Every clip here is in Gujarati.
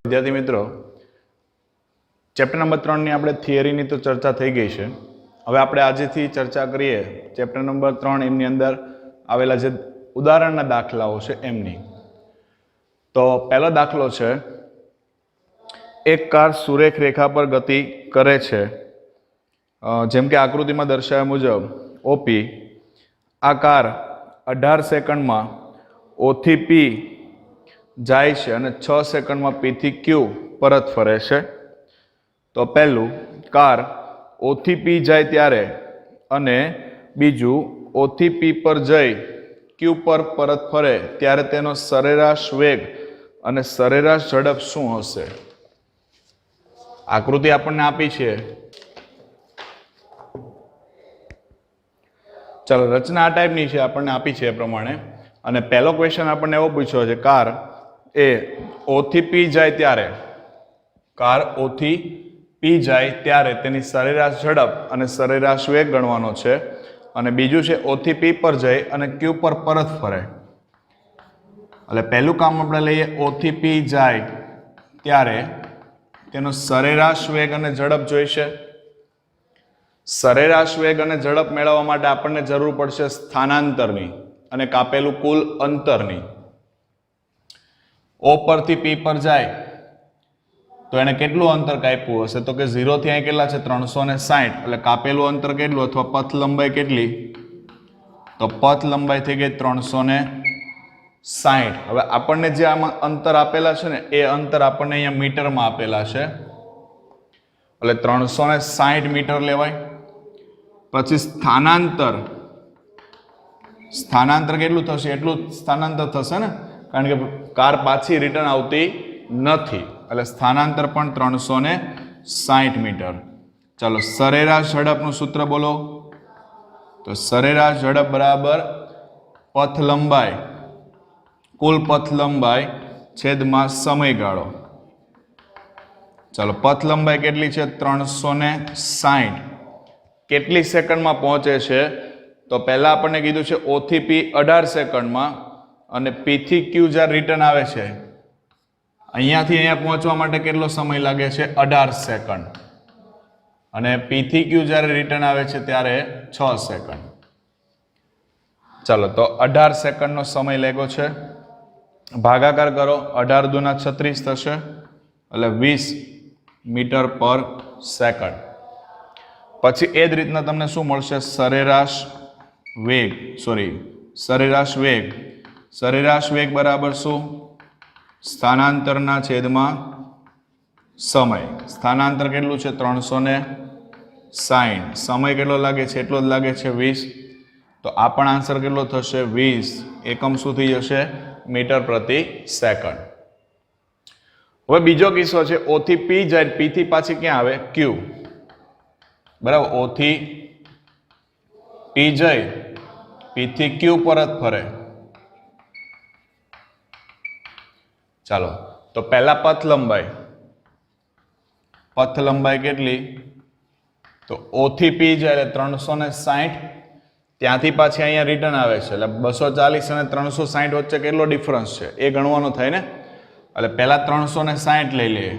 विद्यार्थी मित्रों, चैप्टर नंबर 3 ની આપણે થિયરીની તો ચર્ચા થઈ ગઈ છે। હવે આપણે આજથી ચર્ચા કરીએ ચેપ્ટર નંબર 3 એમની અંદર આવેલા જે ઉદાહરણના દાખલાઓ છે એમની। તો પહેલો દાખલો છે, એક કાર સુરેખ રેખા પર ગતિ કરે છે, જેમ કે આકૃતિમાં દર્શાવ્યા મુજબ ઓપી। આ કાર 18 સેકન્ડમાં O થી P જાય છે અને 6 સેકન્ડમાં P થી Q પરત ફરે છે। तो पहलू कार O થી P जाए त्यारे अने बीजू O થી P पर जई Q पर परत फरे त्यारे तेनो सरेराश वेग अने सरेराश झड़प शुं हशे? आकृति आपने आपी छे। चलो रचना आ टाइपनी छे, आपने आपी छे प्रमाणे। अने पहलो क्वेश्चन आपने एवो पूछ्यो छे, कार ए O થી P जाए त्यारे कार O થી P जाए त्यारे तेनी सरेराश झड़प अने सरेराश वेग गणवानो छे। अने बीजू छे O થી P पर जाए अने Q पर परत फरे। એટલે પહેલું કામ આપણે લઈએ, O થી P જાય ત્યારે તેનો સરેરાશ વેગ અને ઝડપ જોઈશે। સરેરાશ વેગ અને ઝડપ મેળવવા માટે આપણને જરૂર પડશે સ્થાનાંતરની અને કાપેલું કુલ અંતરની। O પરથી P પર જાય तो एने केटलू अंतर काप्युं हशे? तो के 0 थी अहीं केटला छे 360, એટલે કાપેલું અંતર કેટલું અથવા પથ લંબાઈ કેટલી? તો પથ લંબાઈ થઈ ગઈ 360। હવે આપણને જે આમાં અંતર આપેલા છે ને એ અંતર આપણને અહીંયા મીટરમાં આપેલા છે, એટલે 360 મીટર લેવાય। પછી સ્થાનાંતર, સ્થાનાંતર કેટલું થશે? એટલું સ્થાનાંતર થશે ને, કારણ કે કાર પાછી રિટર્ન આવતી નથી, એટલે સ્થાનાંતર પણ 360 મીટર। ચાલો સરેરાશ ઝડપનું સૂત્ર બોલો। તો સરેરાશ ઝડપ બરાબર પથ લંબાઈ, કુલ પથ લંબાઈ છેદમાં સમયગાળો। ચાલો પથ લંબાઈ કેટલી છે? 360। કેટલી સેકન્ડમાં પહોંચે છે? તો પહેલા આપણને કીધું છે O થી P 18 સેકન્ડમાં અને P થી Q જ્યારે રિટર્ન આવે છે, અહીંયાથી અહીંયા પહોંચવા માટે કેટલો સમય લાગે છે? 18 સેકન્ડ। અને P થી Q જ્યારે રિટર્ન આવે છે ત્યારે 6 સેકન્ડ। ચાલો તો 18 સેકન્ડનો સમય લાગ્યો છે, ભાગાકાર કરો, 18 દુના 36 થશે, એટલે 20 મીટર પર સેકન્ડ। પછી એ જ રીતના તમને શું મળશે? સરેરાશ વેગ, સરેરાશ વેગ। સરેરાશ વેગ બરાબર શું? સ્થાનાંતરના છેદમાં સમય। સ્થાનાંતર કેટલું છે? 360। સમય કેટલો લાગે છે? એટલો જ લાગે છે 20। તો આ પણ આન્સર કેટલો થશે? 20। એકમ શું થઈ જશે? મીટર પ્રતિ સેકન્ડ। હવે બીજો કિસ્સો છે, O થી P જાય, P થી પાછી ક્યાં આવે? Q, બરાબર। O થી P જાય, P થી Q પરત ફરે। ચાલો તો પહેલા પથ લંબાઈ કેટલી? તો O થી P જાય એટલે 360, ત્યાંથી પાછી અહીંયા રિટર્ન આવે છે, એટલે 240 અને 360 વચ્ચે કેટલો ડિફરન્સ છે એ ગણવાનો થાય ને। એટલે પહેલા 360 લઈ લઈએ,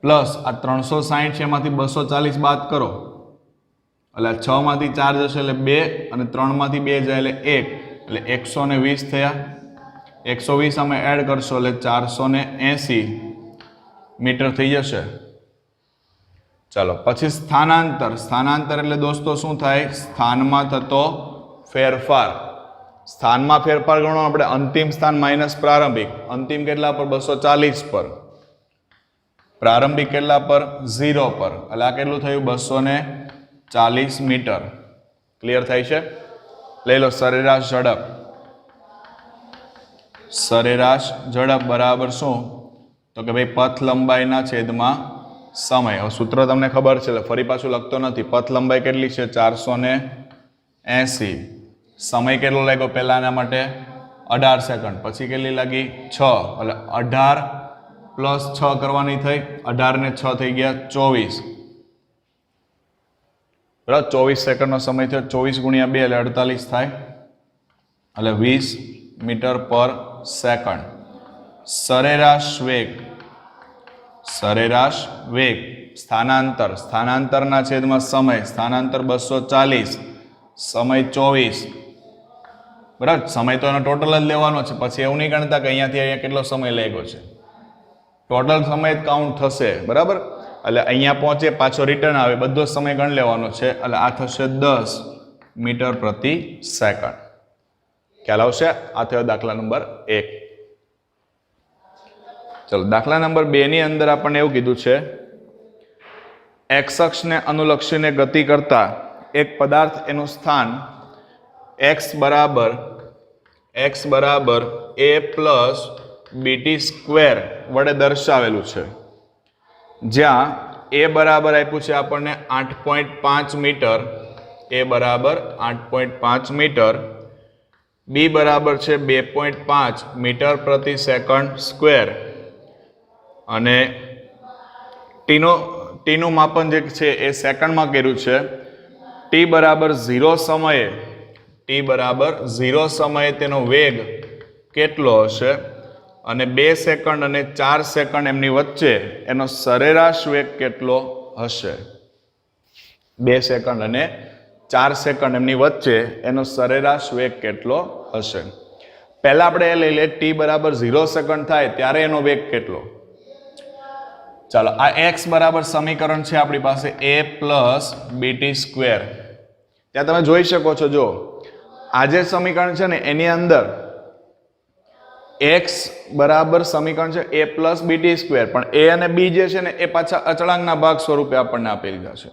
પ્લસ આ 360 છે એમાંથી 240 બાદ કરો, એટલે 6 માંથી 4 જશે એટલે 2 અને 3 માંથી 2 જાય એટલે 1, એટલે 120 થયા। 120 અમે એડ કરશો એટલે 480 મીટર થઈ જશે। ચાલો પછી સ્થાનાંતર। સ્થાનાંતર એટલે દોસ્તો શું થાય? સ્થાનમાં થતો ફેરફાર। સ્થાનમાં ફેરફાર ગણો આપણે, અંતિમ સ્થાન માઇનસ પ્રારંભિક। અંતિમ કેટલા પર? 240 પર। પ્રારંભિક કેટલા પર? 0 પર। એટલે આ કેટલું થયું? 240 મીટર। ક્લિયર થાય છે? લઈ લો સરેરાશ ઝડપ। સરેરાશ ઝડપ બરાબર શું? તો કે ભાઈ પથ લંબાઈના છેદમાં સમય। હવે સૂત્ર તમને ખબર છે એટલે ફરી પાછું લખતો નથી। પથ લંબાઈ કેટલી છે? 480। સમય કેટલો લાગ્યો પહેલા આના માટે? 18 સેકન્ડ। પછી કેટલી લાગી? 6, એટલે 18 પ્લસ 6 કરવાની થઈ, 18 ને 6 થઈ ગયા 24, બરાબર। 24 સેકન્ડનો સમય થયો, 24 ગુણ્યા 2 એટલે 48 થાય, એટલે 20 મીટર પર સેકન્ડ। સરેરાશ વેગ સ્થાનાંતરના છેદમાં સમય, સ્થાનાંતર 240, સમય 24, બરાબર. સમય તો એનો ટોટલ જ લેવાનો છે, પછી એવું નહીં ગણતા કે અહીંયાથી અહીંયા કેટલો સમય લાગ્યો છે, ટોટલ સમય જ કાઉન્ટ થશે, બરાબર. એટલે અહીંયા પહોંચે પાછો રિટર્ન આવે બધો સમય ગણ લેવાનો છે, એટલે આ થશે 10 મીટર પ્રતિ સેકન્ડ. ખ્યાલ આવશે? આ થયો દાખલા નંબર 1. ચલો દાખલા નંબર 2 ની અંદર આપણને એવું કીધું છે, એક્સ અક્ષને અનુલક્ષીને ગતિ કરતા એક પદાર્થ એનું સ્થાન x બરાબર a પ્લસ બીટી સ્ક્વેર વડે દર્શાવેલું છે, જ્યાં a બરાબર આપ્યું છે આપણને 8.5 મીટર, a બરાબર 8.5 મીટર, b બરાબર છે 2.5 મીટર પ્રતિ સેકન્ડ સ્ક્વેર, અને ટીનું માપન જે છે એ સેકન્ડમાં કર્યું છે. ટી બરાબર 0 સમયે તેનો વેગ કેટલો હશે, અને 2 સેકન્ડ અને 4 સેકન્ડ એમની વચ્ચે એનો સરેરાશ વેગ કેટલો હશે. 2 સેકન્ડ અને 4 સેકન્ડ એમની વચ્ચે એનો સરેરાશ વેગ કેટલો હશે. પહેલા આપણે એ લઈ લે ટી બરાબર 0 સેકન્ડ થાય ત્યારે એનો વેગ કેટલો. ચાલો આ x બરાબર સમીકરણ છે આપણી પાસે a પ્લસ બીટી સ્ક્વેર. ત્યાં તમે જોઈ શકો છો, જો આ જે સમીકરણ છે ને એની અંદર x બરાબર સમીકરણ છે a પ્લસ બીટી સ્ક્વેર, પણ a અને b જે છે ને એ પાછા અચળાંકના ભાગ સ્વરૂપે આપણને આપી દીધા છે.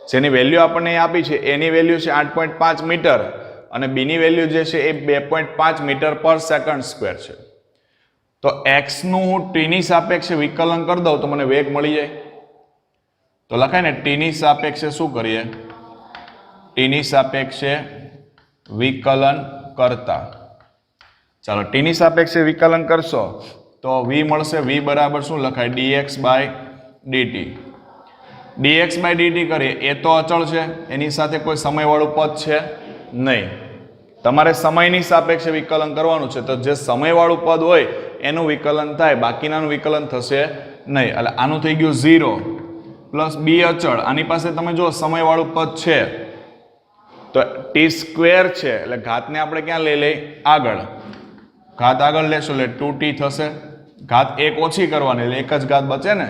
જેની વેલ્યુ આપણને આપી છે એની વેલ્યુ છે 8.5 મીટર અને b ની વેલ્યુ જે છે એ 2.5 મીટર પર સેકન્ડ સ્ક્વેર છે. તો x નું હું t ની સાપેક્ષે વિકલન કરી દઉં તો મને વેગ મળી જાય. તો લખાય ને t ની સાપેક્ષે શું કરીએ, t ની સાપેક્ષે વિકલન કરતા. ચાલો t ની સાપેક્ષે વિકલન કરશો તો v મળશે, v બરાબર શું લખાય, dx by dt. dx by dt કરીએ, એ તો અચળ છે, એની સાથે કોઈ સમયવાળું પદ છે નહીં. તમારે સમયની સાપેક્ષે વિકલન કરવાનું છે, તો જે સમયવાળું પદ હોય એનું વિકલન થાય, બાકીનાનું વિકલન થશે નહીં. એટલે આનું થઈ ગયું 0 પ્લસ b અચળ. આની પાસે તમે જો સમયવાળું પદ છે તો ટી સ્ક્વેર છે, એટલે ઘાતને આપણે ક્યાં લઈ લઈ, આગળ. ઘાત આગળ લેશો એટલે 2t થશે, ઘાત 1 ઓછી કરવાની એટલે એક જ ઘાત બચે ને,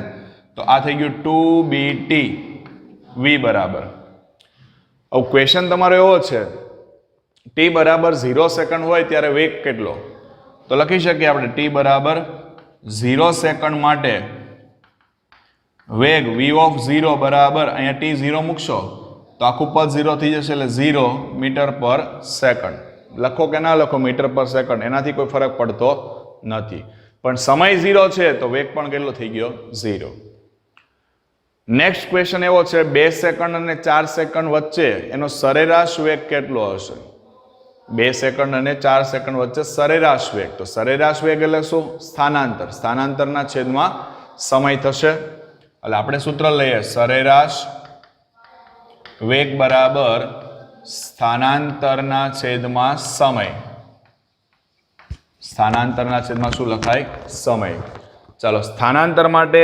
તો આ થઈ ગયું 2bt v બરાબર. હવે ક્વેશ્ચન તમારો એવો છે, t બરાબર 0 સેકન્ડ હોય ત્યારે વેગ કેટલો. તો લખી શકીએ આપણે t બરાબર 0 સેકન્ડ માટે વેગ v ઓફ 0 બરાબર, અહીંયા t 0 મૂકશો તો આખું પદ 0 થઈ જશે, એટલે 0 મીટર પર સેકન્ડ. લખો કે ના લખો મીટર પર સેકન્ડ, એનાથી કોઈ ફરક પડતો નથી, પણ સમય 0 છે તો વેગ પણ કેટલો થઈ ગયો, 0. નેક્સ્ટ ક્વેશ્ચન એવો છે, 2 સેકન્ડ અને 4 સેકન્ડ વચ્ચે એનો સરેરાશ વેગ કેટલો હશે. 2 સેકન્ડ અને 4 સેકન્ડ વચ્ચે સરેરાશ વેગ. તો સરેરાશ વેગ એટલે શું, સ્થાનાંતરના છેદમાં સમય થશે. એટલે આપણે સૂત્ર લઈએ, સરેરાશ વેગ બરાબર સ્થાનાંતરના છેદમાં સમય. સ્થાનાંતરના છેદમાં શું લખાય, સમય. ચાલો સ્થાનાંતર માટે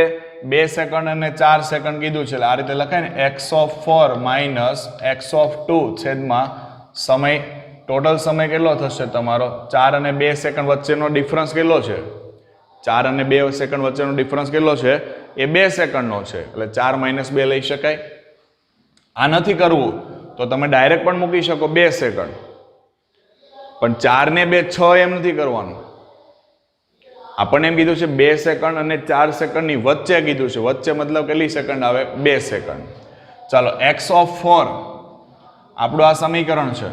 2 સેકન્ડ અને 4 સેકન્ડ કીધું છે, એટલે આ રીતે લખાય ને, x(4) માઇનસ x(2) છેદમાં સમય. ટોટલ સમય કેટલો થશે તમારો, 4 અને 2 સેકન્ડ વચ્ચેનો ડિફરન્સ કેટલો છે, 4 અને 2 સેકન્ડ વચ્ચેનો ડિફરન્સ કેટલો છે, એ 2 સેકન્ડનો છે, એટલે 4 - 2 લઈ શકાય. આ નથી કરવું તો તમે ડાયરેક્ટ પણ મૂકી શકો 2 સેકન્ડ, પણ 4 ને 2 6 એમ નથી કરવાનું. આપણને એમ કીધું છે 2 સેકન્ડ અને 4 સેકન્ડની વચ્ચે કીધું છે, વચ્ચે મતલબ કેટલી સેકન્ડ આવે, 2 સેકન્ડ. ચાલો x(4) આપણું આ સમીકરણ છે.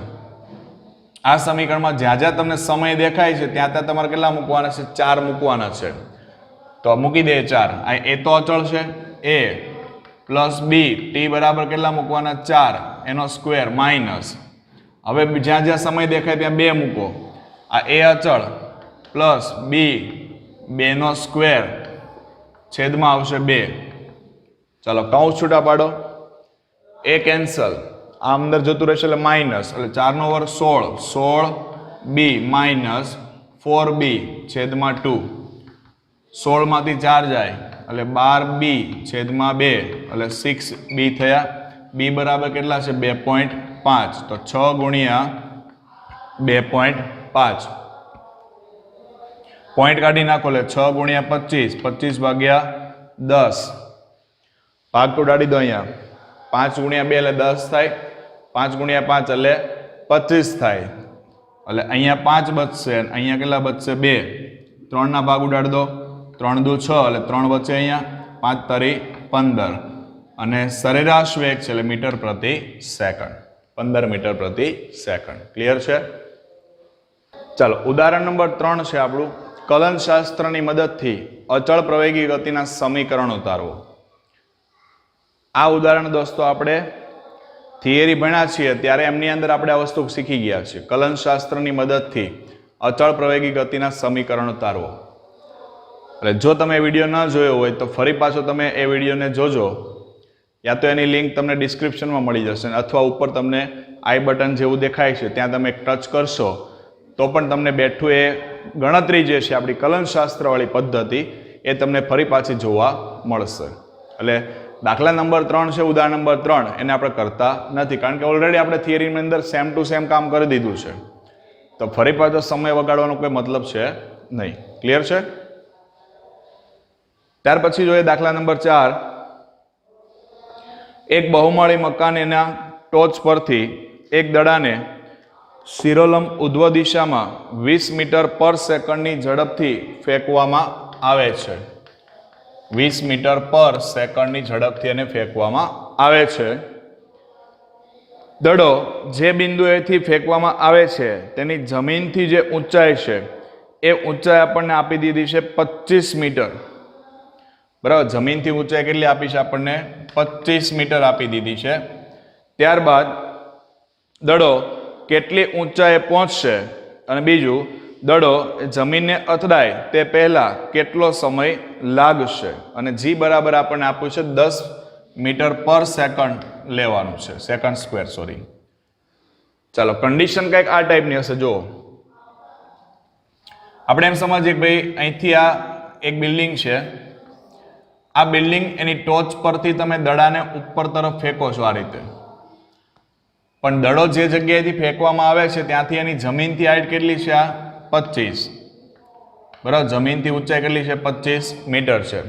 આ સમીકરણમાં જ્યાં જ્યાં તમને સમય દેખાય છે ત્યાં ત્યાં તમારે કેટલા મૂકવાના છે, 4 મૂકવાના છે. તો મૂકી દે 4. આ એ તો અચળ છે, a પ્લસ b, t બરાબર કેટલા મૂકવાના, 4 એનો સ્ક્વેર માઇનસ. હવે જ્યાં જ્યાં સમય દેખાય ત્યાં 2 મૂકો. આ a અચળ પ્લસ b 2 નો સ્ક્વેર છેદમાં આવશે 2. ચાલો કૌંસ છૂટા પાડો, a કેન્સલ, આ અંદર જતું રહેશે એટલે માઇનસ, એટલે 4 નો વર્ગ 16 b માઇનસ 4b છેદમાં 2. 16 માંથી 4 જાય એટલે 12b/2 એટલે 6b થયા. b બરાબર કેટલા છે 2.5 તો 6 ગુણ્યા 2.5 પોઈન્ટ કાઢી નાખો એટલે 6 ગુણ્યા 25 25 ભાગ્યા 10 ભાગ તો ઉડાડી દો અહીંયા 5 ગુણ્યા 2 એટલે 10 થાય 5 ગુણ્યા 5 એટલે 25 થાય એટલે અહીંયા 5 બચશે અને અહીંયા કેટલા બચશે 2 3 ના ભાગ ઉડાડી દો 3 દુ 6 એટલે 3 બચે અહીંયા 5 તારી 15 અને સરેરાશ વેગ છે એટલે મીટર પ્રતિ સેકન્ડ 15 મીટર પ્રતિ સેકન્ડ. ક્લિયર છે? ચાલો ઉદાહરણ નંબર 3 છે આપણું કલનશાસ્ત્રની મદદથી અચળ પ્રવેગી ગતિના સમીકરણ ઉતારવો. આ ઉદાહરણ દોસ્તો આપણે થિયરી ભણ્યા છીએ ત્યારે એમની અંદર આપણે આ વસ્તુ શીખી ગયા છીએ. કલનશાસ્ત્રની મદદથી અચળ પ્રવેગી ગતિના સમીકરણ ઉતારવો. એટલે જો તમે વિડીયો ન જોયો હોય તો ફરી પાછો તમે એ વિડીયોને જોજો, યા તો એની લિંક તમને ડિસ્ક્રિપ્શનમાં મળી જશે અથવા ઉપર તમને આઈ બટન જેવું દેખાય છે ત્યાં તમે ટચ કરશો તો પણ તમને બેઠું એ ગણતરી જે છે આપણી કલનશાસ્ત્રવાળી પદ્ધતિ એ તમને ફરી પાછી જોવા મળશે. એટલે દાખલા નંબર 3 છે ઉદાહરણ નંબર 3 એને આપણે કરતા નથી કારણ કે ઓલરેડી આપણે થિયરીની અંદર સેમ ટુ સેમ કામ કરી દીધું છે તો ફરી પાછો સમય વગાડવાનો કોઈ મતલબ છે નહીં. ક્લિયર છે? ત્યાર પછી જોઈએ દાખલા નંબર 4. એક બહુમાળી મકાન એના ટોચ પરથી એક દડાને શિરોલંબ ઉધ્વ દિશામાં 20 મીટર પર સેકન્ડની ઝડપથી ફેંકવામાં આવે છે. 20 મીટર પર સેકન્ડની ઝડપથી એને ફેંકવામાં આવે છે. દડો જે બિંદુએથી ફેંકવામાં આવે છે તેની જમીનથી જે ઊંચાઈ છે એ ઊંચાઈ આપણને આપી દીધી છે 25 મીટર. બરાબર, જમીનથી ઊંચાઈ કેટલી આપી છે આપણને 25 મીટર આપી દીધી છે. ત્યારબાદ દડો કેટલી ઊંચાઈએ પહોંચશે અને બીજું દડો જમીનને અથડાય તે પહેલા કેટલો સમય લાગશે અને જી બરાબર આપણને આપ્યું છે 10 મીટર પર સેકન્ડ લેવાનું છે, સેકન્ડ સ્ક્વેર સોરી. ચાલો કન્ડિશન કંઈક આ ટાઈપની હશે. જો આપણે એમ સમજીએ કે ભાઈ અહીંથી આ એક બિલ્ડિંગ છે, આ બિલ્ડિંગ એની ટોચ પરથી તમે દડાને ઉપર તરફ ફેંકો છો આ રીતે, પણ દડો જે જગ્યાએથી ફેંકવામાં આવે છે ત્યાંથી એની જમીનથી હાઈટ કેટલી છે આ 25. બરાબર, જમીનથી ઊંચાઈ કેટલી છે 25 મીટર છે.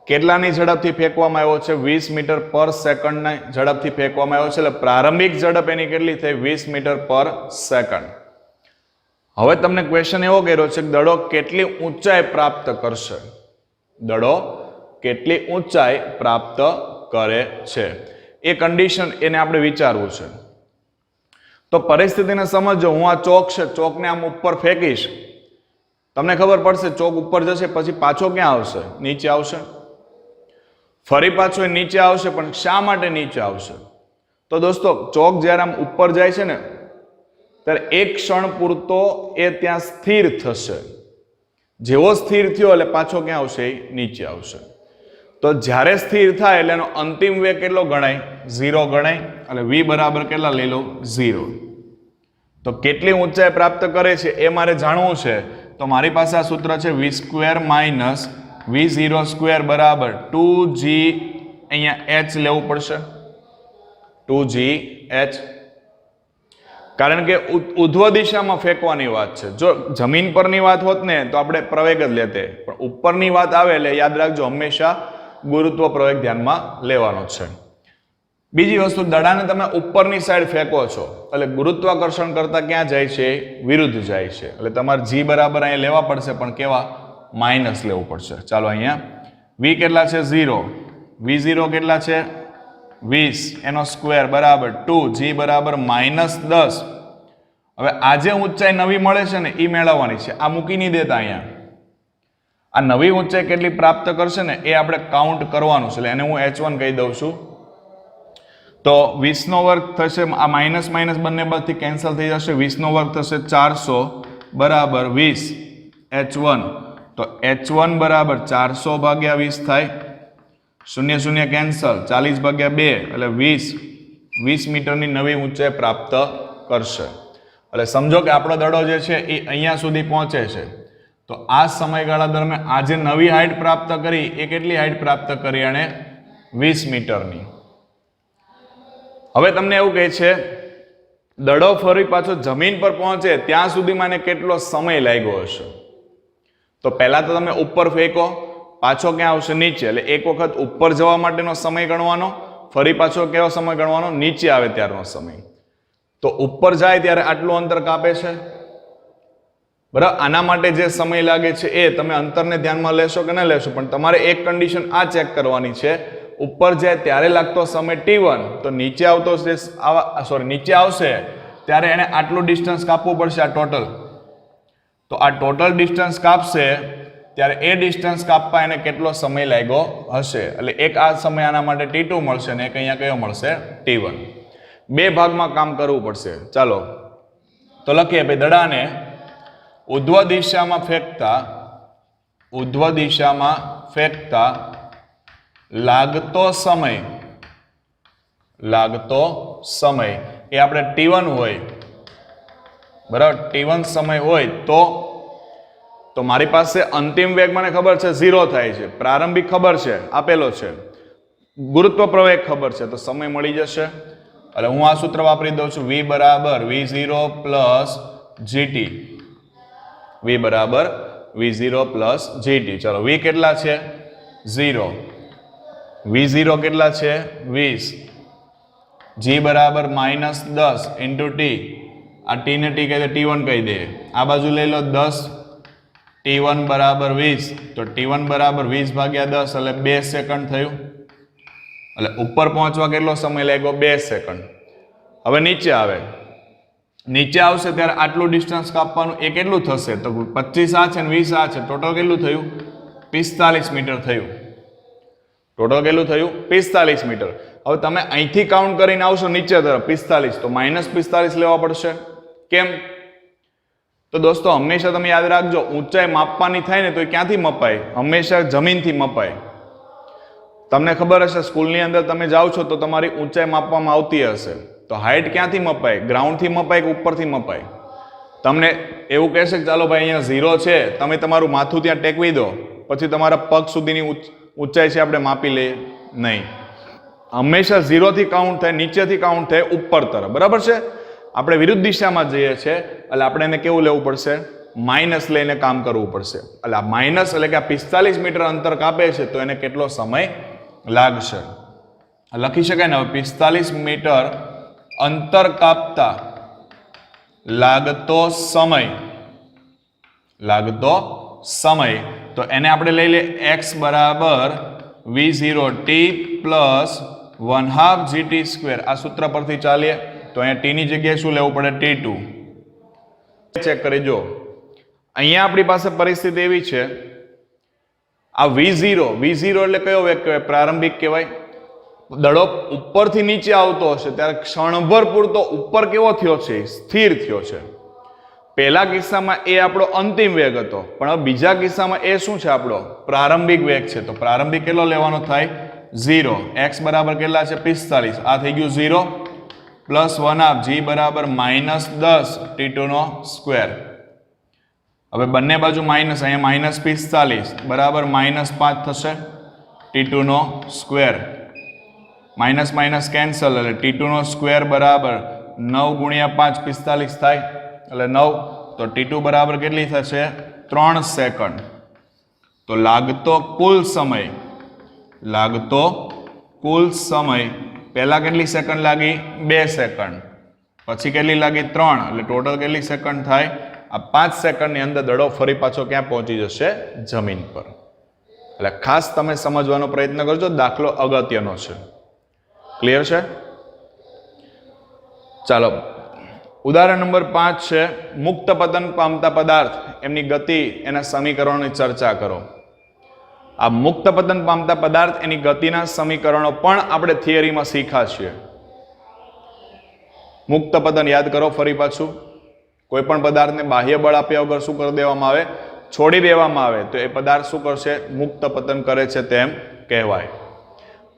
કેટલાની ઝડપથી ફેંકવામાં આવ્યો છે 20 મીટર પર સેકન્ડની ઝડપથી ફેંકવામાં આવ્યો છે એટલે પ્રારંભિક ઝડપ એની કેટલી થઈ 20 મીટર પર સેકન્ડ. હવે તમને ક્વેશ્ચન એવો કર્યો છે કે દડો કેટલી ઊંચાઈ પ્રાપ્ત કરશે, દડો કેટલી ઊંચાઈ પ્રાપ્ત કરે છે એ કન્ડિશન એને આપણે વિચારવું છે. તો પરિસ્થિતિને સમજો. હું આ ચોક છે, ચોકને આમ ઉપર ફેંકીશ, તમને ખબર પડશે ચોક ઉપર જશે પછી પાછો ક્યાં આવશે, નીચે આવશે. ફરી પાછો એ નીચે આવશે, પણ શા માટે નીચે આવશે? તો દોસ્તો ચોક જ્યારે આમ ઉપર જાય છે ને ત્યારે એક ક્ષણ પૂરતો એ ત્યાં સ્થિર થશે. જેવો સ્થિર થયો એટલે પાછો ક્યાં આવશે, નીચે આવશે. તો જ્યારે સ્થિર થાય એટલે એનો અંતિમ વેગ કેટલો ગણાય, 0 ગણાય. એટલે v બરાબર કેટલા લઈ લો, 0. તો કેટલી ઊંચાઈ પ્રાપ્ત કરે છે એ મારે જાણવું છે. તો મારી પાસે આ સૂત્ર છે v² માઇનસ v0² બરાબર 2g, અહીંયા h લેવું પડશે, 2gh. કારણ કે ઉધ્વ દિશામાં ફેંકવાની વાત છે. જો જમીન પરની વાત હોત ને તો આપણે પ્રવેગ જ લેતે, પણ ઉપરની વાત આવે એટલે યાદ રાખજો હંમેશા ગુરુત્વ પ્રવેગ ધ્યાનમાં લેવાનો છે. બીજી વસ્તુ, દડાને તમે ઉપરની સાઈડ ફેંકો છો એટલે ગુરુત્વાકર્ષણ કરતા ક્યાં જાય છે, વિરુદ્ધ જાય છે. એટલે તમારે જી બરાબર અહીંયા લેવા પડશે, પણ કેવા, માઇનસ લેવું પડશે. ચાલો અહીંયા v કેટલા છે 0, v0 કેટલા છે 20 એનો સ્ક્વેર બરાબર 2, જી બરાબર -10. હવે આ જે ઊંચાઈ નવી મળે છે ને એ મેળવવાની છે. આ મૂકી નહીં દેતા અહીંયા. આ નવી ઊંચાઈ કેટલી પ્રાપ્ત કરશે ને એ આપણે કાઉન્ટ કરવાનું છે. એટલે એને હું h1 કહી દઉં છું. તો 20 નો વર્ગ થશે, આ માઇનસ માઇનસ બંને બાજુથી કેન્સલ થઈ જશે. 20 નો વર્ગ થશે 400 બરાબર 20 h1. તો h1 બરાબર 400 ભાગ્યા 20 થાય, 0 0 કેન્સલ, 40 ભાગ્યા 2 એટલે 20 મીટરની નવી ઊંચાઈ પ્રાપ્ત કરશે. એટલે સમજો કે આપણો દડો જે છે એ અહીંયા સુધી પહોંચે છે. તો આ સમયગાળા દરમિયાન આ જે નવી હાઈટ પ્રાપ્ત કરી એ કેટલી હાઈટ પ્રાપ્ત કરી અને 20 મીટરની. હવે તમને એવું કહે છે દડો ફરી પાછો જમીન પર પહોંચે ત્યાં સુધીમાં એને કેટલો સમય લાગ્યો હશે. તો પહેલા તો તમે ઉપર ફેંકો, પાછો ક્યાં આવશે? નીચે. એટલે એક વખત ઉપર જવા માટેનો સમય ગણવાનો, ફરી પાછો કેવો સમય ગણવાનો? નીચે આવે ત્યારનો સમય. તો ઉપર જાય ત્યારે આટલું અંતર કાપે છે, બરાબર. આના માટે જે સમય લાગે છે એ તમે અંતરને ધ્યાનમાં લેશો કે ન લેશો, પણ તમારે એક કન્ડિશન આ ચેક કરવાની છે, ઉપર જાય ત્યારે લાગતો સમય t1, તો નીચે આવતો નીચે આવશે ત્યારે એને આટલું ડિસ્ટન્સ કાપવું પડશે, આ ટોટલ. તો આ ટોટલ ડિસ્ટન્સ કાપશે ત્યારે એ ડિસ્ટન્સ કાપવા એને કેટલો સમય લાગ્યો હશે. એટલે એક આ સમય આના માટે t2 મળશે ને એક અહીંયા કયો મળશે? t1. બે ભાગમાં કામ કરવું પડશે. ચાલો તો લખીએ ભાઈ, દડાને ઉધ્વ દિશામાં ફેંકતા લાગતો સમય એ આપણે t1 હોય, બરાબર. t1 સમય હોય તો મારી પાસે અંતિમ વેગ મને ખબર છે 0 થાય છે, પ્રારંભિક ખબર છે આપેલો છે, ગુરુત્વ પ્રવેગ ખબર છે, તો સમય મળી જશે. એટલે હું આ સૂત્ર વાપરી દઉં છું, v બરાબર v0 પ્લસ gt. v બરાબર v0 પ્લસ gt. ચાલો v કેટલા છે? 0. v0 કેટલા છે? 20. g બરાબર -10 ઇન્ટુ t. આ t ને t કહી દે, t1 કહી દે. આ બાજુ લઈ લો 10, t1 બરાબર 20. તો t1 બરાબર 20 ભાગ્યા 10 એટલે 2 સેકન્ડ થયું. એટલે ઉપર પહોંચવા કેટલો સમય લાગ્યો? 2 સેકન્ડ. હવે નીચે આવે, નીચે આવશે ત્યારે આટલું ડિસ્ટન્સ કાપવાનું, એ કેટલું થશે? તો 25 આ છે ને 20 આ છે, ટોટલ કેટલું થયું? 45 મીટર થયું. ટોટલ કેટલું થયું? 45 મીટર. હવે તમે અહીંથી કાઉન્ટ કરીને આવશો નીચે તરફ 45, તો -45 લેવા પડશે. કેમ? તો દોસ્તો હંમેશા તમે યાદ રાખજો, ઊંચાઈ માપવાની થાય ને તો એ ક્યાંથી મપાય? હંમેશા જમીનથી મપાય. તમને ખબર હશે સ્કૂલની અંદર તમે જાઓ છો તો તમારી ઊંચાઈ માપવામાં આવતી હશે, તો હાઈટ ક્યાંથી મપાય? ગ્રાઉન્ડથી મપાય કે ઉપરથી મપાય? તમને એવું કહેશે કે ચાલો ભાઈ અહીંયા 0 છે, તમે તમારું માથું ત્યાં ટેકવી દો, પછી તમારા પગ સુધીની ઊંચાઈ છે આપણે માપી લઈએ? નહીં. હંમેશા 0 થી કાઉન્ટ થાય, નીચેથી કાઉન્ટ થાય ઉપર તરફ, બરાબર છે. આપણે વિરુદ્ધ દિશામાં જઈએ છીએ એટલે આપણે એને કેવું લેવું પડશે? માઇનસ લઈને કામ કરવું પડશે. એટલે આ માઇનસ એટલે કે આ 45 મીટર અંતર કાપે છે તો એને કેટલો સમય લાગશે? લખી શકાય ને, 45 મીટર અંતર કાપતા લાગતો સમય, તો એને આપણે લઈ લે x બરાબર v0t પ્લસ 1/2 gt². આ સૂત્ર પરથી ચાલીએ તો અહીંયા t ની જગ્યાએ શું લેવું પડે? t2. ચેક કરી જો, અહીંયા આપણી પાસે પરિસ્થિતિ એવી છે, આ v0 એટલે કયો વેગ કહેવાય? પ્રારંભિક કહેવાય. દડો ઉપરથી નીચે આવતો હશે ત્યારે ક્ષણભર પૂરતો ઉપર કેવો થયો છે? સ્થિર થયો છે. પહેલા કિસ્સામાં એ આપણો અંતિમ વેગ હતો, પણ હવે બીજા કિસ્સામાં એ શું છે? આપણો પ્રારંભિક વેગ છે. તો પ્રારંભિક કેટલો લેવાનો થાય? 0. x બરાબર કેટલા છે? 45. આ થઈ ગયું 0 પ્લસ 1/2 g બરાબર -10 t2². હવે બંને બાજુ માઇનસ, અહીંયા -45 બરાબર -5 થશે t2². માઇનસ માઇનસ કેન્સલ એટલે t2² બરાબર 9 ગુણ્યા 5 45 થાય એટલે 9. તો t2 બરાબર કેટલી થશે? 3 સેકન્ડ. તો લાગતો કુલ સમય પહેલા કેટલી સેકન્ડ લાગી? 2 સેકન્ડ. પછી કેટલી લાગી? 3. એટલે ટોટલ કેટલી સેકન્ડ થાય? આ 5 સેકન્ડની અંદર દડો ફરી પાછો ક્યાં પહોંચી જશે? જમીન પર. એટલે ખાસ તમે સમજવાનો પ્રયત્ન કરજો, દાખલો અગત્યનો છે. ક્લિયર છે? ચાલો ઉદાહરણ નંબર 5 છે, મુક્ત પતન પામતા પદાર્થ એમની ગતિ, એના સમીકરણોની ચર્ચા કરો. આ મુક્ત પતન પામતા પદાર્થ એની ગતિના સમીકરણો પણ આપણે થિયરીમાં શીખ્યા છીએ. મુક્ત પતન યાદ કરો ફરી પાછું. કોઈ પણ પદાર્થને બાહ્ય બળ આપ્યા વગર શું કરી દેવામાં આવે? છોડી દેવામાં આવે તો એ પદાર્થ શું કરશે? મુક્ત પતન કરે છે તેમ કહેવાય.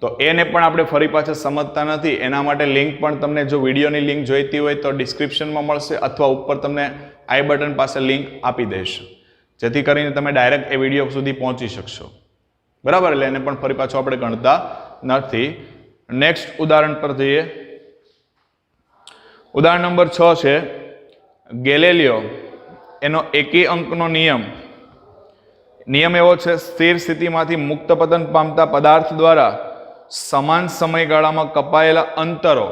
તો એને પણ આપણે ફરી પાછા સમજતા નથી, એના માટે લિંક પણ તમને જો વિડીયોની લિંક જોઈતી હોય તો ડિસ્ક્રિપ્શનમાં મળશે, અથવા ઉપર તમને આઈ બટન પાસે લિંક આપી દઈશ, જેથી કરીને તમે ડાયરેક્ટ એ વિડીયો સુધી પહોંચી શકશો. બરાબર, એટલે એને પણ ફરી પાછું આપણે ગણતા નથી. નેક્સ્ટ ઉદાહરણ પર જઈએ. ઉદાહરણ નંબર 6 છે ગેલેલિયો એનો એકી અંકનો નિયમ એવો છે, સ્થિર સ્થિતિમાંથી મુક્ત પતન પામતા પદાર્થ દ્વારા સમાન સમયગાળામાં કપાયેલા અંતરો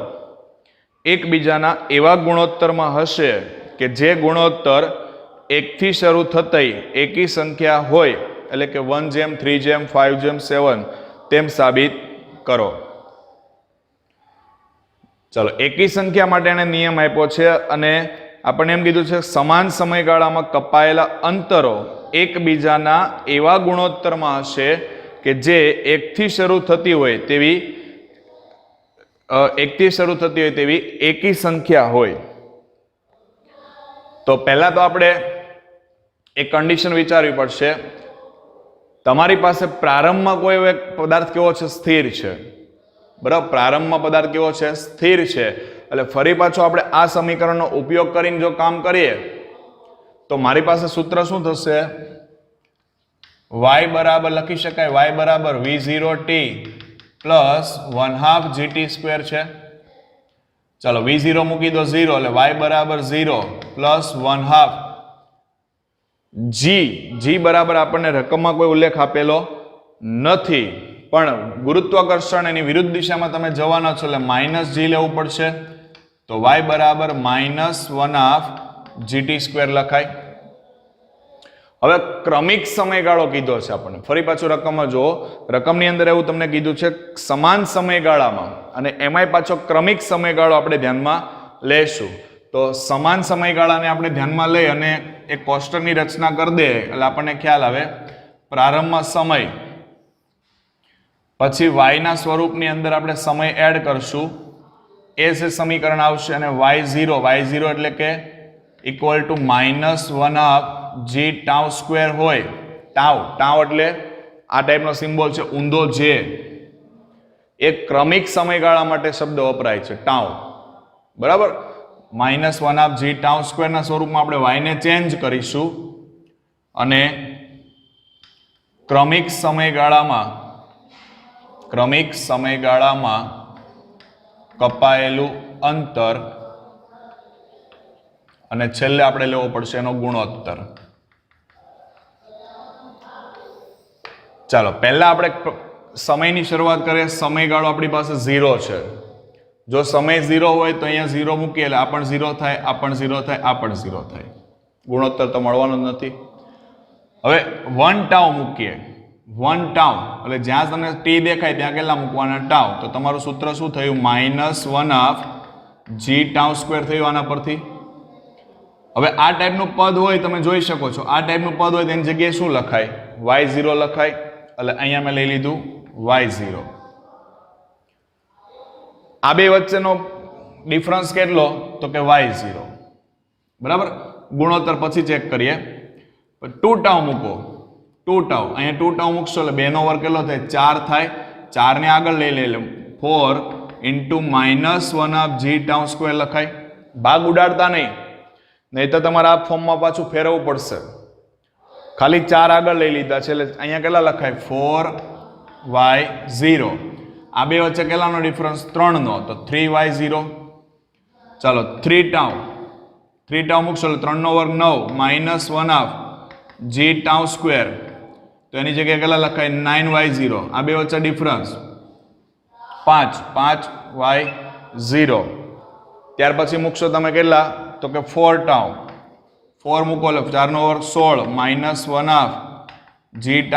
એકબીજાના એવા ગુણોત્તરમાં હશે કે જે ગુણોત્તર 1 થી શરૂ થતી એકી સંખ્યા હોય, એટલે કે 1:3:5:7 તેમ સાબિત કરો. ચાલો, એકી સંખ્યા માટે એને નિયમ આપ્યો છે અને આપણને એમ કીધું છે સમાન સમયગાળામાં કપાયેલા અંતરો એકબીજાના એવા ગુણોત્તરમાં હશે કે જે 1 થી શરૂ થતી હોય તેવી એકી સંખ્યા હોય. તો પહેલા તો આપણે એક કન્ડિશન વિચારવી પડશે. તમારી પાસે પ્રારંભમાં કોઈ એક પદાર્થ કેવો છે? સ્થિર છે. બરાબર, પ્રારંભમાં પદાર્થ કેવો છે? સ્થિર છે. એટલે ફરી પાછો આપણે આ સમીકરણનો ઉપયોગ કરીને જો કામ કરીએ તો મારી પાસે સૂત્ર શું થશે? y બરાબર લખી શકાય, y બરાબર v0t પ્લસ 1/2 gt² છે. ચાલો, v0 મૂકી દો 0, એટલે y બરાબર 0 પ્લસ 1/2 g બરાબર આપણને રકમમાં કોઈ ઉલ્લેખ આપેલો નથી, પણ ગુરુત્વાકર્ષણ એની વિરુદ્ધ દિશામાં તમે જવાના છો એટલે -g લેવું પડશે. તો y બરાબર -1/2 gt² લખાય. હવે ક્રમિક સમયગાળો કીધો છે આપણને. ફરી પાછું રકમમાં જો, રકમની અંદર એવું તમને કીધું છે સમાન સમયગાળામાં, અને એમાંય પાછો ક્રમિક સમયગાળો આપણે ધ્યાનમાં લેશું. તો સમાન સમયગાળાને આપણે ધ્યાનમાં લઈ અને એક કોષ્ટકની રચના કરી દે એટલે આપણને ખ્યાલ આવે. પ્રારંભમાં સમય, પછી y ના સ્વરૂપની અંદર આપણે સમય એડ કરશું, એ જે સમીકરણ આવશે, અને y0 એટલે કે ઇક્વલ ટુ -1/2 g τ² હોય. ટાઉ એટલે આ ટાઈપનો સિમ્બોલ છે, ઊંધો જે. એક ક્રમિક સમયગાળા માટે શબ્દ વપરાય છે ટાઉ. બરાબર, -1/2 g τ² ના સ્વરૂપમાં આપણે y ને ચેન્જ કરીશું અને ક્રમિક સમયગાળામાં કપાયેલું અંતર, અને છેલ્લે આપણે લેવો પડશે એનો ગુણોત્તર. ચાલો, પહેલા આપણે સમયની શરૂઆત કરીએ. સમયગાળો આપણી પાસે 0 છે. જો સમય 0 હોય તો અહીંયા 0 મૂકીએ એટલે આ પણ 0 થાય, આ પણ 0 થાય, આ પણ 0 થાય. ગુણોત્તર તો મળવાનો જ નથી. હવે 1 τ મૂકીએ. 1 τ એટલે જ્યાં તમને t દેખાય ત્યાં કેટલા મૂકવાના? τ. તો તમારું સૂત્ર શું થયું? -1/2 g τ² થયું આના પરથી. હવે આ ટાઈપનું પદ હોય, તમે જોઈ શકો છો, આ ટાઈપનું પદ હોય તેની જગ્યાએ શું લખાય? y0 લખાય. એટલે અહીંયા મેં લઈ લીધું y0. આ બે વચ્ચેનો ડિફરન્સ કેટલો? તો કે y0. બરાબર, ગુણોત્તર પછી ચેક કરીએ. 2 τ મૂકો. 2 τ, અહીંયા 2 τ મૂકશો એટલે 2 નો વર્ગ કેટલો થાય? 4 થાય. 4 ને આગળ લઈ લે 4 × -1/2 g τ² લખાય. ભાગ ઉડાડતા નહીં તો તમારે આ ફોર્મમાં પાછું ફેરવવું પડશે. ખાલી 4 આગળ લઈ લીધા છે એટલે અહીંયા કેટલા લખાય? 4y0. આ બે વચ્ચે કેટલાનો ડિફરન્સ? 3 નો. તો 3y0. ચાલો, 3 τ મૂકશો એટલે 3 નો વર્ગ 9 -1/2 g τ². તો એની જગ્યાએ કેટલા લખાય? 9y0. આ બે વચ્ચે ડિફરન્સ 5y0. ત્યાર પછી મૂકશો તમે કેટલા? તો કે 4 τ. 4 મૂકો એટલે 4 નો વર્ગ 16 -1/2 g τ².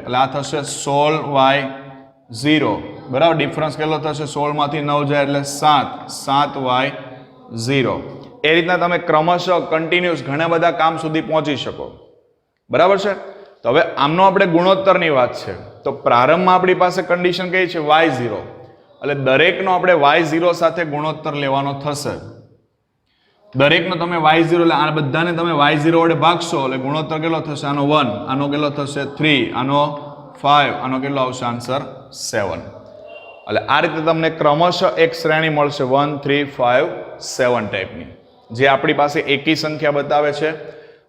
એટલે આ થશે 16y0. બરાબર, ડિફરન્સ કેટલો થશે? 16 માંથી 9 જાય એટલે 7y0. એ રીતના તમે ક્રમશઃ કન્ટિન્યુઅસ ઘણા બધા કામ સુધી પહોંચી શકો. બરાબર છે. તો હવે આમનો આપણે ગુણોત્તરની વાત છે. તો પ્રારંભમાં આપણી પાસે કન્ડિશન કઈ છે? y0. એટલે દરેકનો આપણે y0 સાથે ગુણોત્તર લેવાનો થશે. દરેકનો તમે y0 એટલે આ બધાને તમે y0 વડે ભાગશો એટલે ગુણોત્તર કેટલો થશે? આનો 1, આનો કેટલો થશે? 3, આનો 5, આનો કેટલો આવશે? આન્સર 7. એટલે આ રીતે તમને ક્રમશઃ એક શ્રેણી મળશે 1, 3, 5, 7 ટાઈપની, જે આપણી પાસે એકી સંખ્યા બતાવે છે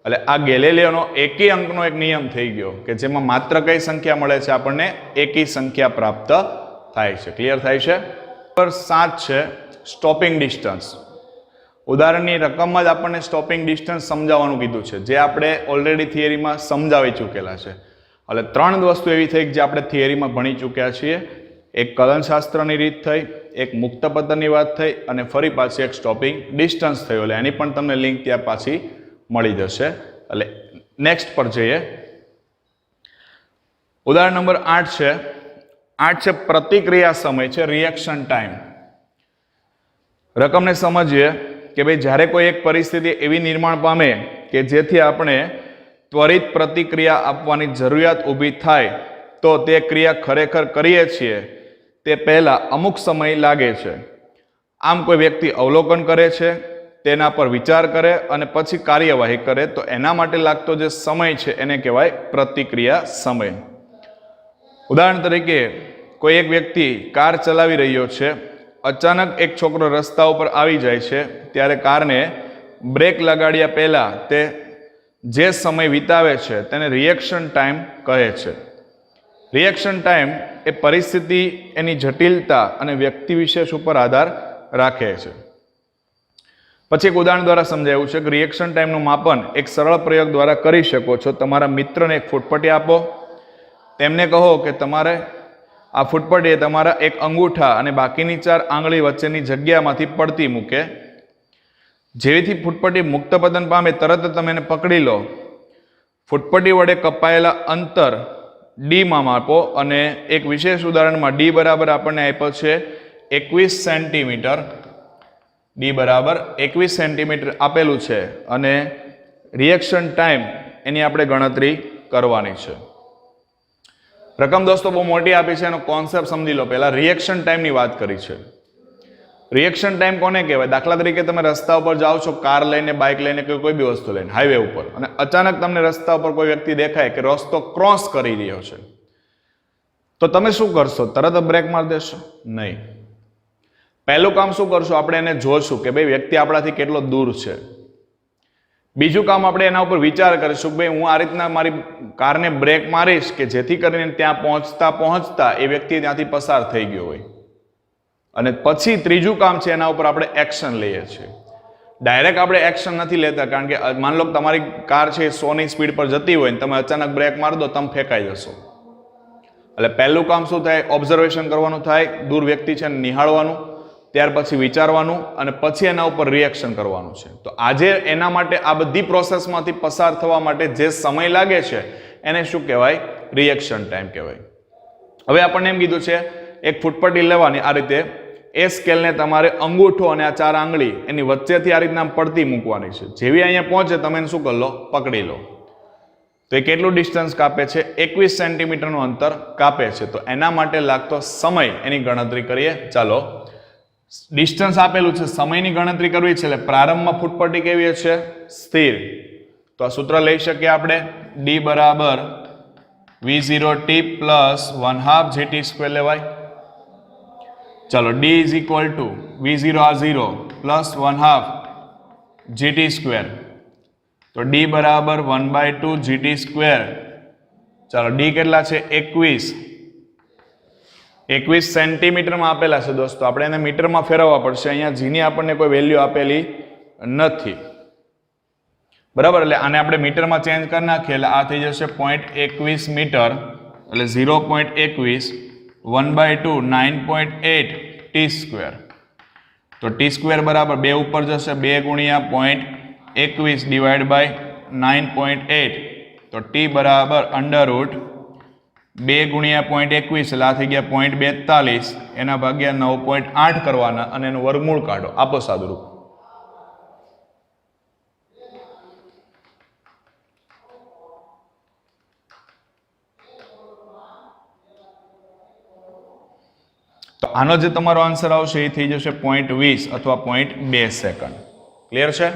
એટલે આ ગેલેલિયોનો એકી અંકનો એક નિયમ થઈ ગયો કે જેમાં માત્ર કઈ સંખ્યા મળે છે આપણને એકી સંખ્યા પ્રાપ્ત થાય છે. ક્લિયર થાય છે. નંબર 7 છે સ્ટોપિંગ ડિસ્ટન્સ. ઉદાહરણની રકમમાં જ આપણને સ્ટોપિંગ ડિસ્ટન્સ સમજાવવાનું કીધું છે જે આપણે ઓલરેડી થિયરીમાં સમજાવી ચૂકેલા છે. એટલે 3 વસ્તુ એવી થઈ જે આપણે થિયરીમાં ભણી ચૂક્યા છીએ. એક કલનશાસ્ત્રની રીત થઈ, એક મુક્ત પતનની વાત થઈ અને ફરી પાછી એક સ્ટોપિંગ ડિસ્ટન્સ થયો. એટલે એની પણ તમને લિંક ત્યાં પાછી મળી જશે. એટલે નેક્સ્ટ પર જઈએ. ઉદાહરણ નંબર 8 છે પ્રતિક્રિયા સમય છે રિએક્શન ટાઈમ. રકમને સમજીએ કે ભાઈ જ્યારે કોઈ એક પરિસ્થિતિ એવી નિર્માણ પામે કે જેથી આપણે ત્વરિત પ્રતિક્રિયા આપવાની જરૂરિયાત ઊભી થાય તો તે ક્રિયા ખરેખર કરીએ છીએ તે પહેલા અમુક સમય લાગે છે. આમ કોઈ વ્યક્તિ અવલોકન કરે છે, તેના પર વિચાર કરે અને પછી કાર્યવાહી કરે તો એના માટે લાગતો જે સમય છે એને કહેવાય પ્રતિક્રિયા સમય. ઉદાહરણ તરીકે કોઈ એક વ્યક્તિ કાર ચલાવી રહ્યો છે, અચાનક એક છોકરો રસ્તા ઉપર આવી જાય છે, ત્યારે કારને બ્રેક લગાડ્યા પહેલા તે જે સમય વિતાવે છે તેને રિએક્શન ટાઈમ કહે છે. રિએક્શન ટાઈમ એ પરિસ્થિતિ, એની જટિલતા અને વ્યક્તિ વિશેષ ઉપર આધાર રાખે છે. પછી એક ઉદાહરણ દ્વારા સમજાયું છે કે રિએક્શન ટાઈમનું માપન એક સરળ પ્રયોગ દ્વારા કરી શકો છો. તમારા મિત્રને એક ફૂટપટ્ટી આપો, તેમને કહો કે તમારે આ ફૂટપટ્ટી તમારા એક અંગૂઠા અને બાકીની 4 આંગળી વચ્ચેની જગ્યામાંથી પડતી મૂકે. જેવીથી ફૂટપટ્ટી મુક્ત પતન પામે તરત જ તમે એને પકડી લો. ફૂટપટ્ટી વડે કપાયેલા અંતર ડી માં માપો અને એક વિશેષ ઉદાહરણમાં ડી બરાબર આપણને આપ્યો છે 21 સેન્ટીમીટર. ડી બરાબર 21 સેન્ટીમીટર આપેલું છે અને રિએક્શન ટાઈમ એની આપણે ગણતરી કરવાની છે. રકમ દોસ્તો બહુ મોટી આપી છે, એનો કોન્સેપ્ટ સમજી લો. પહેલા રિએક્શન ટાઈમની વાત કરી છે. રિએક્શન ટાઈમ કોને કહેવાય? દાખલા તરીકે તમે રસ્તા ઉપર જાઓ છો, કાર લઈને, બાઇક લઈને કે કોઈ બી વસ્તુ લઈને હાઈવે ઉપર, અને અચાનક તમને રસ્તા ઉપર કોઈ વ્યક્તિ દેખાય કે રસ્તો ક્રોસ કરી રહ્યો છે, તો તમે શું કરશો? તરત જ બ્રેક મારી દેશો? નહીં. પહેલું કામ શું કરશું? આપણે એને જોશું કે ભાઈ વ્યક્તિ આપણાથી કેટલો દૂર છે. બીજું કામ આપણે એના ઉપર વિચાર કરીશું કે ભાઈ હું આ રીતના મારી કારને બ્રેક મારીશ કે જેથી કરીને ત્યાં પહોંચતા એ વ્યક્તિ ત્યાંથી પસાર થઈ ગયો હોય. અને પછી ત્રીજું કામ છે એના ઉપર આપણે એક્શન લઈએ છીએ. ડાયરેક્ટ આપણે એક્શન નથી લેતા, કારણ કે માન લો તમારી કાર છે 100ની સ્પીડ પર જતી હોય ને તમે અચાનક બ્રેક મારી દો, તમે ફેંકાઈ જશો. એટલે પહેલું કામ શું થાય? ઓબ્ઝર્વેશન કરવાનું થાય, દૂર વ્યક્તિ છે નિહાળવાનું, ત્યાર પછી વિચારવાનું અને પછી એના ઉપર રિએક્શન કરવાનું છે. તો આજે એના માટે આ બધી પ્રોસેસમાંથી પસાર થવા માટે જે સમય લાગે છે એને શું કહેવાય? રિએક્શન ટાઈમ કહેવાય. હવે આપણને એમ કીધું છે એક ફૂટપટ્ટી લેવાની, આ રીતે એ સ્કેલને તમારે અંગૂઠો અને આ 4 આંગળી એની વચ્ચેથી આ રીતના પડતી મૂકવાની છે. જેવી અહીંયા પહોંચે તમે એને શું કરી લો? પકડી લો. તો એ કેટલું ડિસ્ટન્સ કાપે છે? 21 સેન્ટીમીટરનું અંતર કાપે છે. તો એના માટે લાગતો સમય એની ગણતરી કરીએ. ચાલો, ડિસ્ટન્સ આપેલું છે, સમયની ગણતરી કરવી છે. એટલે પ્રારંભમાં ફૂટપટ્ટી કેવી છે? સ્થિર. તો આ સૂત્ર લઈ શકીએ આપણે, ડી બરાબર v0t પ્લસ 1/2 gt² લેવાય. ચાલો, d is equal to v0 આ 0 પ્લસ 1/2 gt². તો d બરાબર 1/2 gt². ચાલો, d કેટલા છે? 21 સેન્ટીમીટરમાં આપેલા છે દોસ્તો. આપણે એને મીટરમાં ફેરવવા પડશે. અહીંયા જીની આપણને કોઈ વેલ્યુ આપેલી નથી, બરાબર. એટલે આને આપણે મીટરમાં ચેન્જ કરી નાખીએ એટલે આ થઈ જશે 0.21 મીટર. એટલે 0.21 1/2 9.8 t². તો t² બરાબર 2 ઉપર જશે, 2 ગુણ્યા 0.21 ડિવાઈડ બાય 9.8. તો t બરાબર અંડરરૂટ 2 ગુણ્યા 0.21 એટલે આ થઈ ગયા 0.42. એના ભાગ્યા 9.8 કરવાના અને એનું વર્ગમૂળ કાઢો, આપો સાદુરૂપ. તો આનો જે તમારો આન્સર આવશે એ થઈ જશે 0.20 અથવા 0.2 સેકન્ડ. ક્લિયર છે?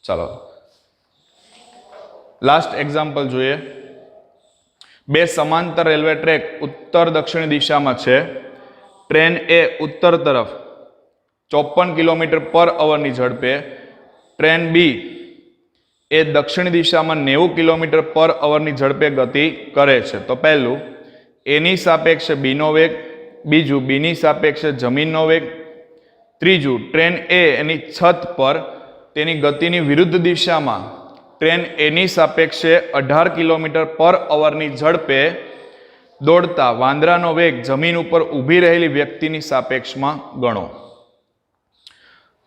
ચાલો, લાસ્ટ એક્ઝામ્પલ જોઈએ. 2 સમાંતર રેલવે ટ્રેક ઉત્તર દક્ષિણ દિશામાં છે. ટ્રેન એ ઉત્તર તરફ 54 કિલોમીટર પર અવરની ઝડપે, ટ્રેન બી એ દક્ષિણ દિશામાં 90 કિલોમીટર પર અવરની ઝડપે ગતિ કરે છે. તો પહેલું એની સાપેક્ષે બીનો વેગ, બીજું બીની સાપેક્ષે જમીનનો વેગ, ત્રીજું ટ્રેન એ એની છત પર તેની ગતિની વિરુદ્ધ દિશામાં ટ્રેન એની સાપેક્ષે 18 કિલોમીટર પર અવરની ઝડપે દોડતા વાંદરાનો વેગ જમીન ઉપર ઊભી રહેલી વ્યક્તિની સાપેક્ષમાં ગણો.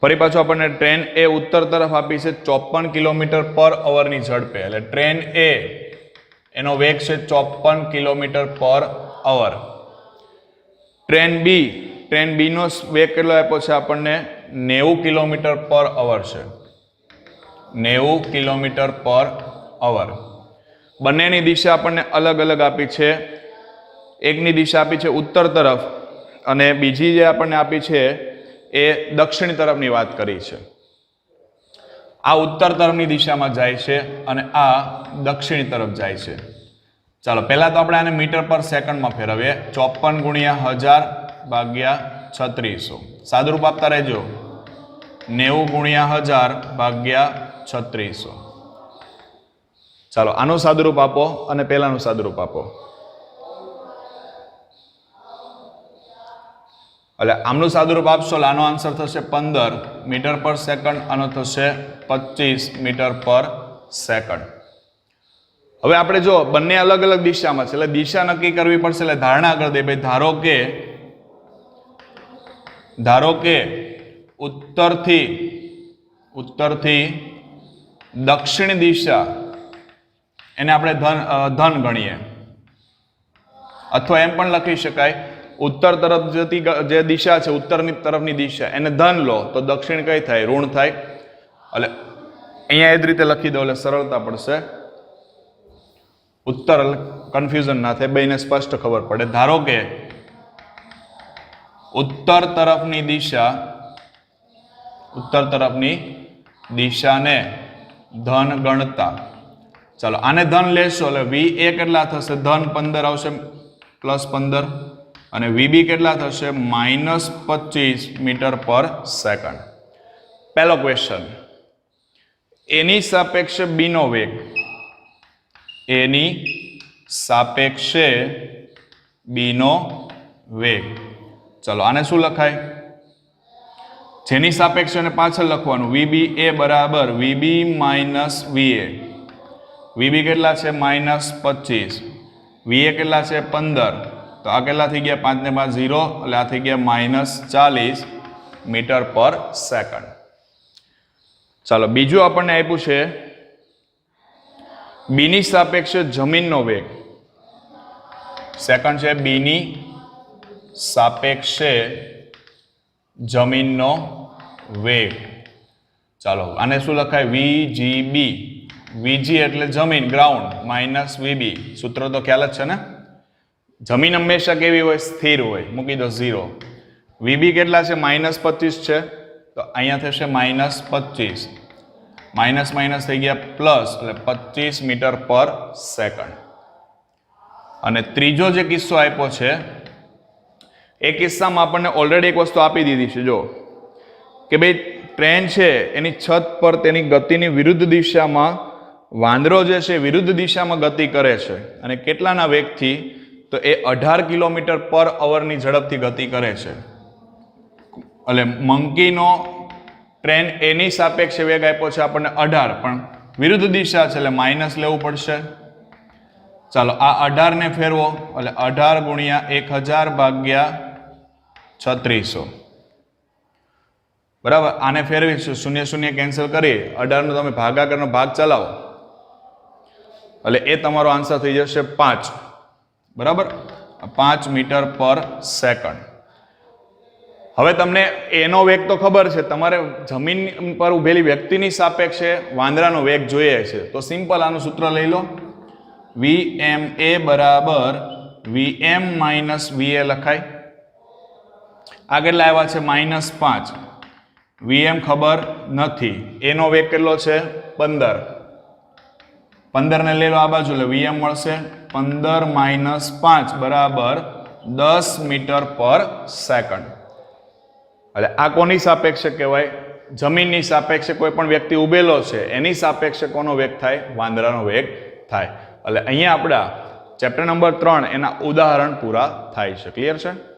ફરી પાછું આપણને ટ્રેન એ ઉત્તર તરફ આપી છે 54 કિલોમીટર પર અવરની ઝડપે, એટલે ટ્રેન એ એનો વેગ છે 54 કિલોમીટર પર અવર. ટ્રેન બી નો વેગ કેટલો આપ્યો છે આપણને 90 કિલોમીટર પર અવર છે, 90 કિલોમીટર પર અવર. બંનેની દિશા આપણને અલગ અલગ આપી છે. એકની દિશા આપી છે ઉત્તર તરફ અને બીજી જે આપણને આપી છે એ દક્ષિણ તરફની વાત કરી છે. આ ઉત્તર તરફની દિશામાં જાય છે અને આ દક્ષિણ તરફ જાય છે. ચાલો પહેલા તો આપણે આને મીટર પર સેકન્ડમાં ફેરવીએ. 54 ગુણ્યા 1000 ભાગ્યા 3600. સાદુરૂપ આપતા રહેજો. 90 ગુણ્યા 1000 ભાગ્યા 3600. ચાલો આનું સાદુરૂપ આપો અને પહેલાનું સાદુરૂપ આપો. એટલે આમનું સાદુરૂપ આપશો એટલે આનો આન્સર થશે 15 મીટર પર સેકન્ડ, આનો થશે 25 મીટર પર સેકન્ડ. હવે આપણે જો બંને અલગ અલગ દિશામાં છે એટલે દિશા નક્કી કરવી પડશે. એટલે ધારણા કરી દે ભાઈ, ધારો કે ઉત્તરથી દક્ષિણ દિશા એને આપણે ધન ગણીએ, અથવા એમ પણ લખી શકાય ઉત્તર તરફ જતી જે દિશા છે ઉત્તરની તરફની દિશા એને ધન લો તો દક્ષિણ કઈ થાય? ઋણ થાય. એટલે અહીંયા એ જ રીતે લખી દો એટલે સરળતા પડશે. ઉત્તર કન્ફ્યુઝન ના થાય, બેને સ્પષ્ટ ખબર પડે. ધારો કે ઉત્તર તરફની દિશાને ધન ગણતા, ચાલો આને ધન લેશો એટલે વી એ કેટલા થશે? ધન 15 આવશે, પ્લસ 15, અને વીબી કેટલા થશે? -25 મીટર પર સેકન્ડ. પહેલો ક્વેશ્ચન, એની સાપેક્ષે બીનો વેગ, એની સાપેક્ષે બીનો વેગ. ચલો આને શું લખાય? જેની સાપેક્ષે એને પાછળ લખવાનું. વીબી એ બરાબર વીબી માઇનસ વીએ. વીબી કેટલા છે? -25. વીએ કેટલા છે? 15. તો આ કેટલા થઈ ગયા? 5 ને 5 0, એટલે આ થઈ ગયા -40 મીટર પર સેકન્ડ. ચાલો બીજું આપણને આપ્યું છે બીની સાપેક્ષે જમીનનો વેગ. સેકન્ડ છે બીની સાપેક્ષે જમીનનો વેગ. ચાલો આને શું લખાય? વીજીબી. વીજી એટલે જમીન, ગ્રાઉન્ડ, માઇનસ વીબી. સૂત્ર તો ખ્યાલ જ છે ને. જમીન હંમેશા કેવી હોય? સ્થિર હોય. મૂકી દો 0. વીબી કેટલા છે? -25 છે, તો અહીંયા થશે -25. માઇનસ માઇનસ થઈ ગયા પ્લસ, એટલે 25 મીટર પર સેકન્ડ. અને ત્રીજો જે કિસ્સો આપ્યો છે એ કિસ્સામાં આપણને ઓલરેડી એક વસ્તુ આપી દીધી છે. જો કે ભાઈ ટ્રેન છે એની છત પર તેની ગતિની વિરુદ્ધ દિશામાં વાંદરો જે છે વિરુદ્ધ દિશામાં ગતિ કરે છે. અને કેટલાના વેગથી? તો એ 18 કિલોમીટર પર અવરની ઝડપથી ગતિ કરે છે. એટલે મંકીનો ટ્રેન એની સાપેક્ષે વેગ આપ્યો છે આપણને 18, પણ વિરુદ્ધ દિશા છે એટલે માઇનસ લેવું પડશે. ચાલો આ 18 ને ફેરવો એટલે 18 ગુણ્યા 1000 ભાગ્યા 3600. બરાબર. આને ફેરવીશું, 0 0 કેન્સલ કરી 18 નો તમે ભાગાકારનો ભાગ ચલાવો એટલે એ તમારો આન્સર થઈ જશે 5. બરાબર, 5 મીટર પર સેકન્ડ. હવે તમને એનો વેગ તો ખબર છે, તમારે જમીન પર ઉભેલી વ્યક્તિની સાપેક્ષે વાંદરાનો વેગ જોઈએ છે. તો સિમ્પલ આનું સૂત્ર લઈ લો. વીએમ એ બરાબર વીએમ માઇનસ વીએ લખાય. આ કેટલા આવ્યા છે? -5. વીએમ ખબર નથી, એનો વેગ કેટલો છે? 15. 15 ને લઈ લો આ બાજુ એટલે વીએમ મળશે 15 - 5 બરાબર 10 મીટર પર સેકન્ડ. એટલે આ કોની સાપેક્ષે કહેવાય? જમીનની સાપેક્ષે કોઈ પણ વ્યક્તિ ઉભેલો છે એની સાપેક્ષે કોનો વેગ થાય? વાંદરાનો વેગ થાય. એટલે અહીંયા આપણા ચેપ્ટર નંબર 3 એના ઉદાહરણ પૂરા થાય છે. ક્લિયર છે?